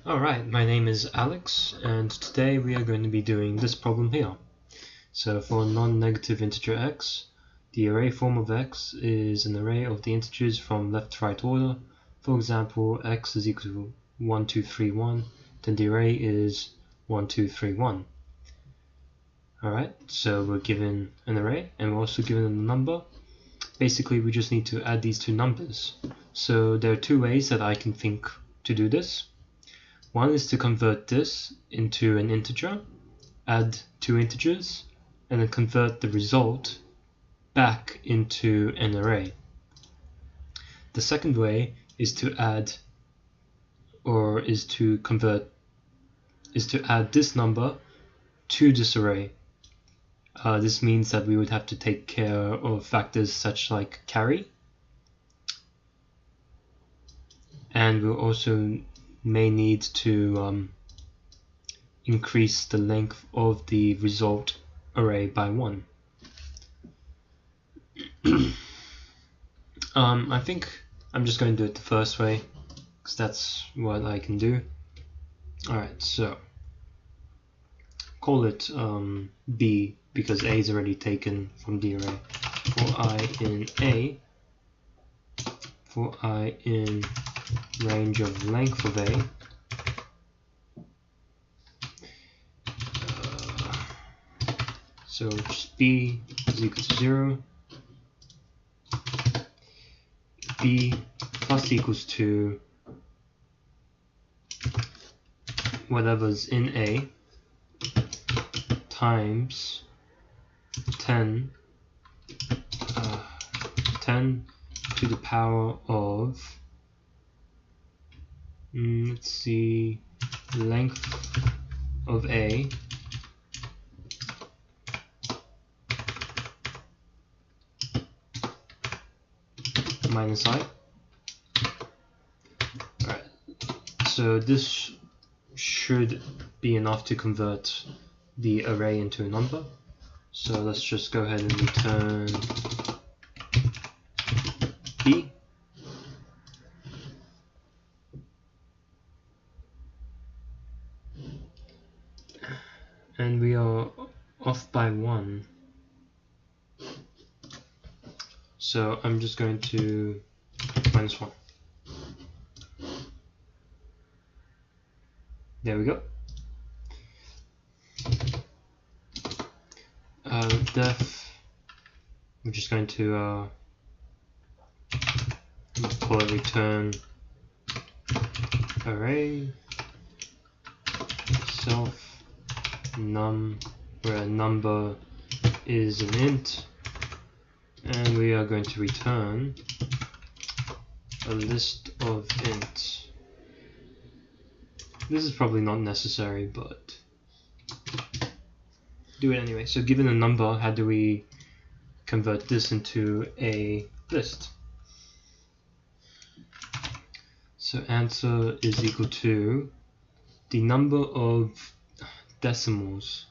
Alright, my name is Alex, and today we are going to be doing this problem here. So for a non-negative integer x, the array form of x is an array of the integers from left to right order. For example, x is equal to 1, 2, 3, 1, then the array is 1, 2, 3, 1. Alright, so we're given an array, and we're also given a number. Basically, we just need to add these two numbers. So there are two ways that I can think to do this. One is to convert this into an integer, add two integers, and then convert the result back into an array. The second way is to add this number to this array. This means that we would have to take care of factors such like carry, and we'll also may need to increase the length of the result array by 1. I think I'm just going to do it the first way because that's what I can do. Alright, so call it B because A is already taken from the array. For I in A, for I in range of length of A, so just B is equal to 0, B plus equals to whatever's in A times 10 to the power of let's see, length of A minus I. Alright, so this should be enough to convert the array into a number. So let's just go ahead and return B. And we are off by 1. So I'm just going to minus 1. There we go. Def, we're just going to call it return array self num, where number is an int, and we are going to return a list of ints. This is probably not necessary, but do it anyway. So given a number, how do we convert this into a list? So answer is equal to the number of decimals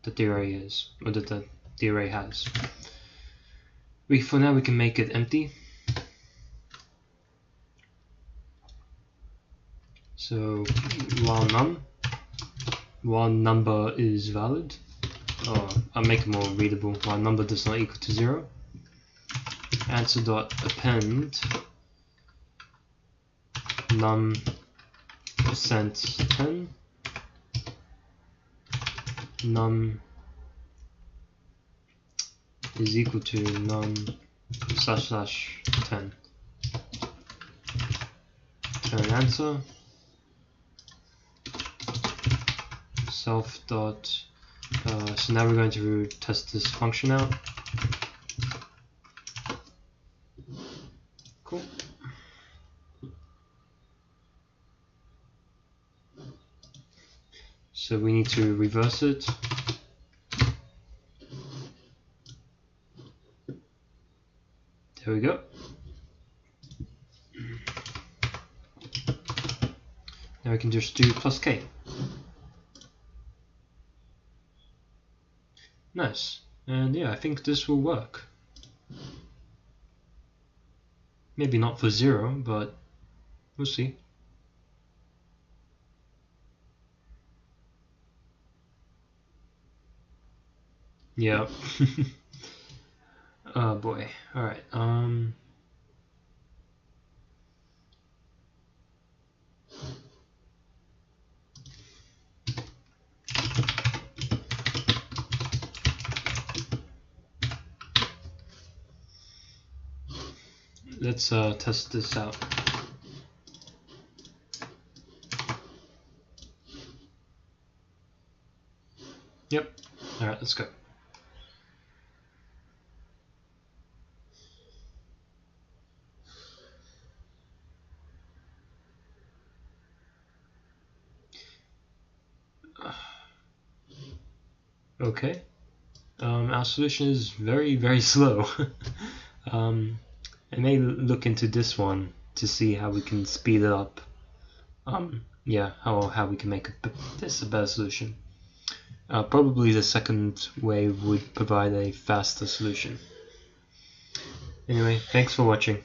that the array is, or that the array has. For now we can make it empty. So while number is valid, I'll make it more readable, while number does not equal to 0, answer.append num %10 num is equal to num /10. Turn answer self dot. So now we're going to test this function out. Cool. So we need to reverse it. There we go. Now we can just do plus k. Nice. And yeah, I think this will work. Maybe not for 0, but we'll see. Yeah. Oh boy. Alright, let's test this out. Yep. Alright, let's go. Okay. Our solution is very, very slow. I may look into this one to see how we can speed it up. Yeah, how we can make this a better solution. Probably the second way would provide a faster solution. Anyway, thanks for watching.